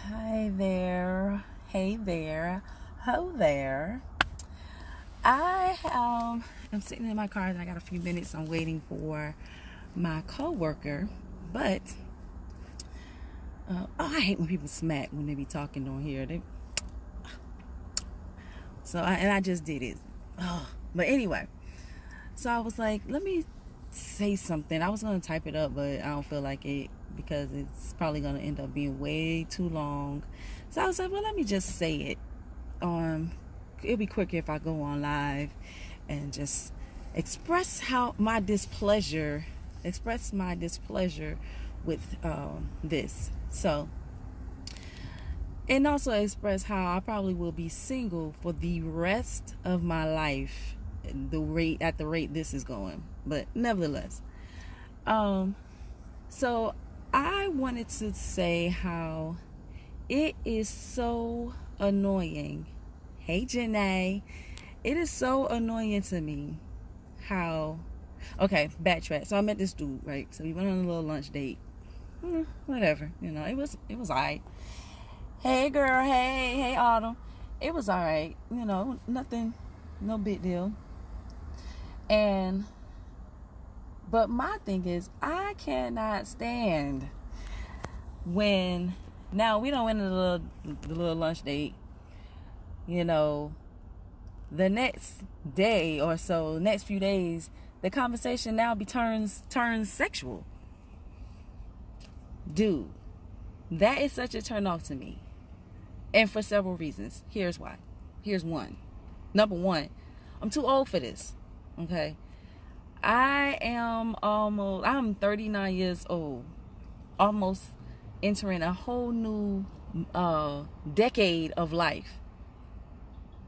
Hi there. Hey there. Ho there. I am sitting in my car and I got a few minutes. I'm waiting for my coworker, but I hate when people smack when they be talking on here. I just did it. But anyway, so I was like, let me say something. I was gonna type it up, but I don't feel like it because it's probably gonna end up being way too long. So I was like, well, let me just say it. It'll be quicker if I go on live and just express my displeasure with this. So, and also express how I probably will be single for the rest of my life, at the rate this is going. But nevertheless, so I wanted to say how it is so annoying. Hey, Janae. It is so annoying to me how. Okay, backtrack. So I met this dude, right? So we went on a little lunch date. Whatever, it was alright. Hey, girl. Hey, Autumn. It was alright. Nothing, no big deal. But my thing is, I cannot stand when. Now we don't went to the little lunch date. The next day or so, next few days, the conversation now turns sexual. Dude, that is such a turn off to me. And for several reasons. Here's why. Here's one. Number one, I'm too old for this. Okay? I'm 39 years old. Almost entering a whole new decade of life.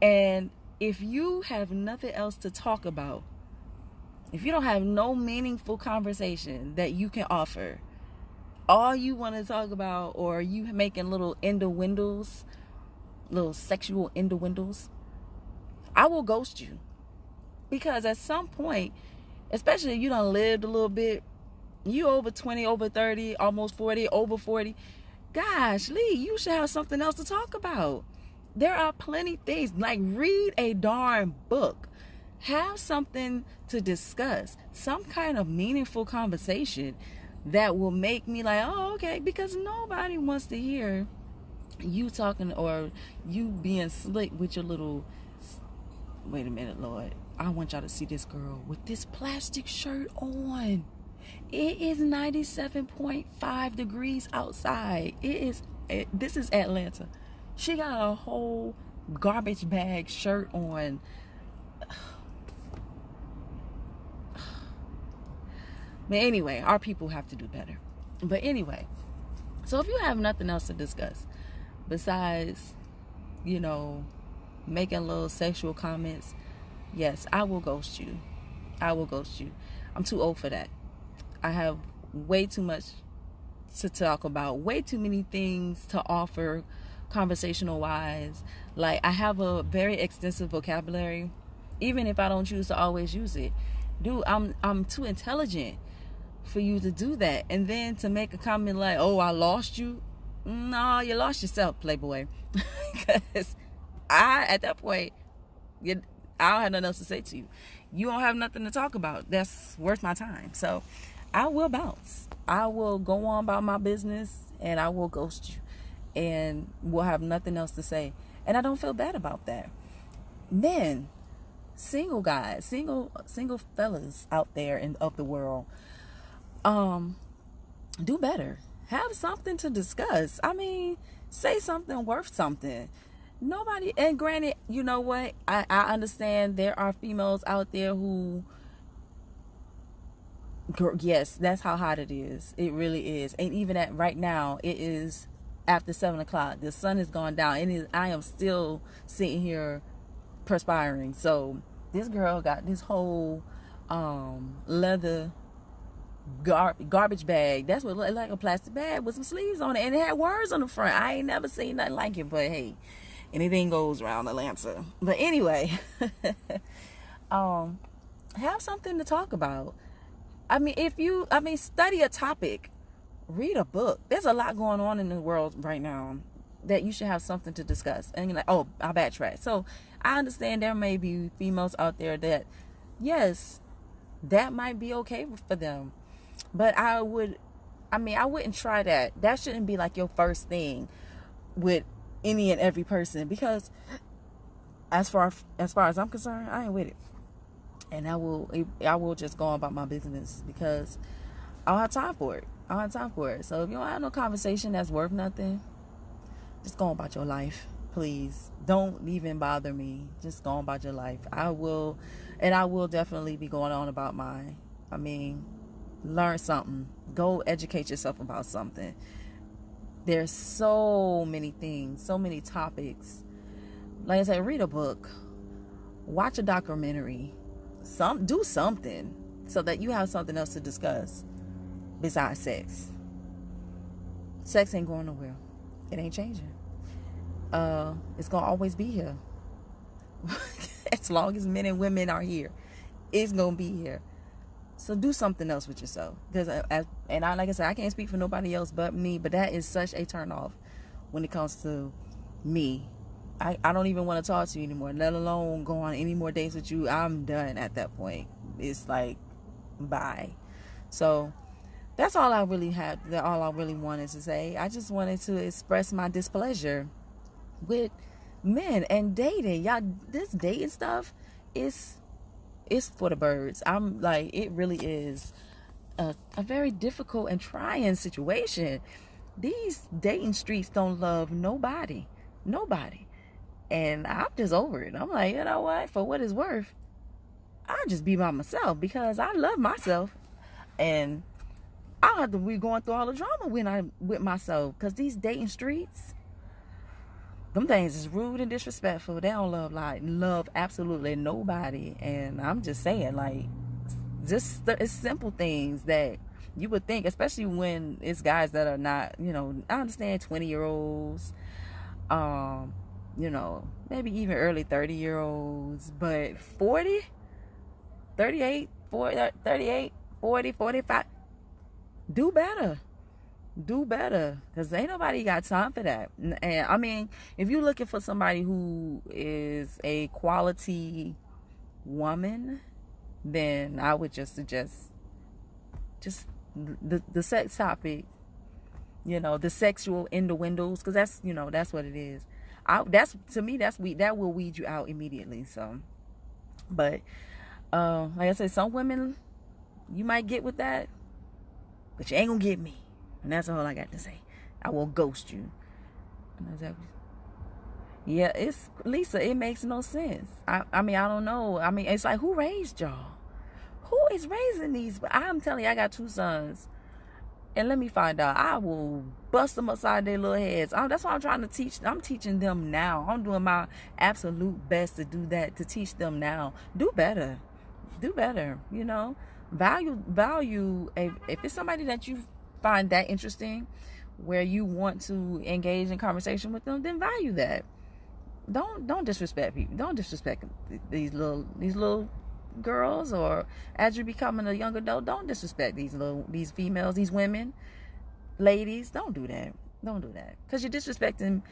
And if you have nothing else to talk about, if you don't have no meaningful conversation that you can offer, all you want to talk about, or you making little innuendos, little sexual innuendos, I will ghost you. Because at some point, especially if you done lived a little bit, you over 20, over 30, almost 40, over 40, gosh, Lee, you should have something else to talk about. There are plenty things, like read a darn book. Have something to discuss, some kind of meaningful conversation that will make me like, oh, okay, because nobody wants to hear you talking or you being slick with your little, wait a minute, Lord, I want y'all to see this girl with this plastic shirt on. It is 97.5 degrees outside. This is Atlanta. She got a whole garbage bag shirt on. But anyway, our people have to do better. But anyway, so if you have nothing else to discuss besides, making little sexual comments, yes, I will ghost you. I'm too old for that. I have way too much to talk about, way too many things to offer conversational wise. Like, I have a very extensive vocabulary, even if I don't choose to always use it. Dude, I'm too intelligent for you to do that. And then to make a comment like, oh, I lost you. No, you lost yourself, playboy. Because at that point, I don't have nothing else to say to you. You don't have nothing to talk about that's worth my time. So I will bounce. I will go on about my business and I will ghost you. And we'll have nothing else to say. And I don't feel bad about that. Men, single guys, single fellas out there of the world, do better. Have something to discuss. I mean, say something worth something. Nobody, and granted, you know what? I understand there are females out there who, yes, that's how hot it is. It really is. And even at right now, it is after 7 o'clock. The sun has gone down. I am still sitting here perspiring. So this girl got this whole leather garbage bag. That's what it looked like, a plastic bag with some sleeves on it, and it had words on the front. I ain't never seen nothing like it, but hey, anything goes around Atlanta. But anyway, have something to talk about. I mean, study a topic, read a book. There's a lot going on in the world right now. that you should have something to discuss. And you're like, oh, I'll backtrack. So I understand there may be females out there that, yes, that might be okay for them. But I wouldn't try that. That shouldn't be like your first thing with any and every person, because as far as I'm concerned, I ain't with it. And I will just go on about my business, because I don't have time for it. So if you don't have no conversation that's worth nothing, just go on about your life. Please don't even bother me. Just go on about your life. I will definitely be going on about mine. Learn something. Go educate yourself about something. There's so many things, so many topics. Like I said, read a book, watch a documentary, do something so that you have something else to discuss besides sex. Sex ain't going nowhere. It ain't changing. It's gonna always be here. As long as men and women are here, it's gonna be here. So do something else with yourself. Because like I said, I can't speak for nobody else but me, but that is such a turn off when it comes to me. I don't even want to talk to you anymore, let alone go on any more dates with you. I'm done at that point. It's like, bye. So that's all I really had. All I really wanted to say. I just wanted to express my displeasure with men and dating. Y'all, this dating stuff is for the birds. I'm like, it really is a very difficult and trying situation. These dating streets don't love nobody. And I'm just over it. I'm like, you know what? For what it's worth, I'll just be by myself, because I love myself. And I don't have to be going through all the drama when I'm with myself. Because these dating streets, them things is rude and disrespectful. They don't love absolutely nobody. And I'm just saying, like, it's simple things that you would think, especially when it's guys that are not, I understand 20-year-olds, maybe even early 30-year-olds, but 40, 38, 40, 38, 40, 45, do better, because ain't nobody got time for that. And if you're looking for somebody who is a quality woman, then I would just suggest just the sex topic, the sexual innuendos, because that's what it is. That will weed you out immediately. So, but like I said, some women you might get with that, but you ain't gonna get me. And that's all I got to say. I will ghost you. Yeah, it's Lisa. It makes no sense. I don't know. It's like, who raised y'all? Who is raising these? I'm telling you, I got 2 sons. And let me find out. I will bust them upside their little heads. That's what I'm trying to teach. I'm teaching them now. I'm doing my absolute best to do that, to teach them now. Do better. Value. If it's somebody that you find that interesting, where you want to engage in conversation with them, then value that. Don't disrespect people. Don't disrespect these little girls, or as you're becoming a young adult, don't disrespect these females, these women, ladies. Don't do that, because you're disrespecting them,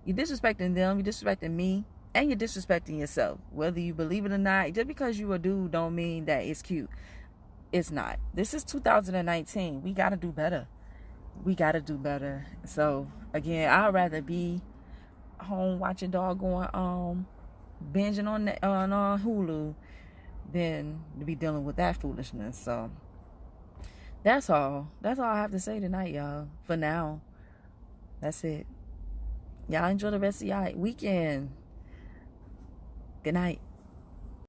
you're disrespecting me, and you're disrespecting yourself, whether you believe it or not. Just because you a dude don't mean that it's cute. It's not. This is 2019. We gotta do better. So again, I'd rather be home watching doggone binging on Hulu than to be dealing with that foolishness. So that's all I have to say tonight, y'all. For now, that's it. Y'all enjoy the rest of y'all weekend. Good night.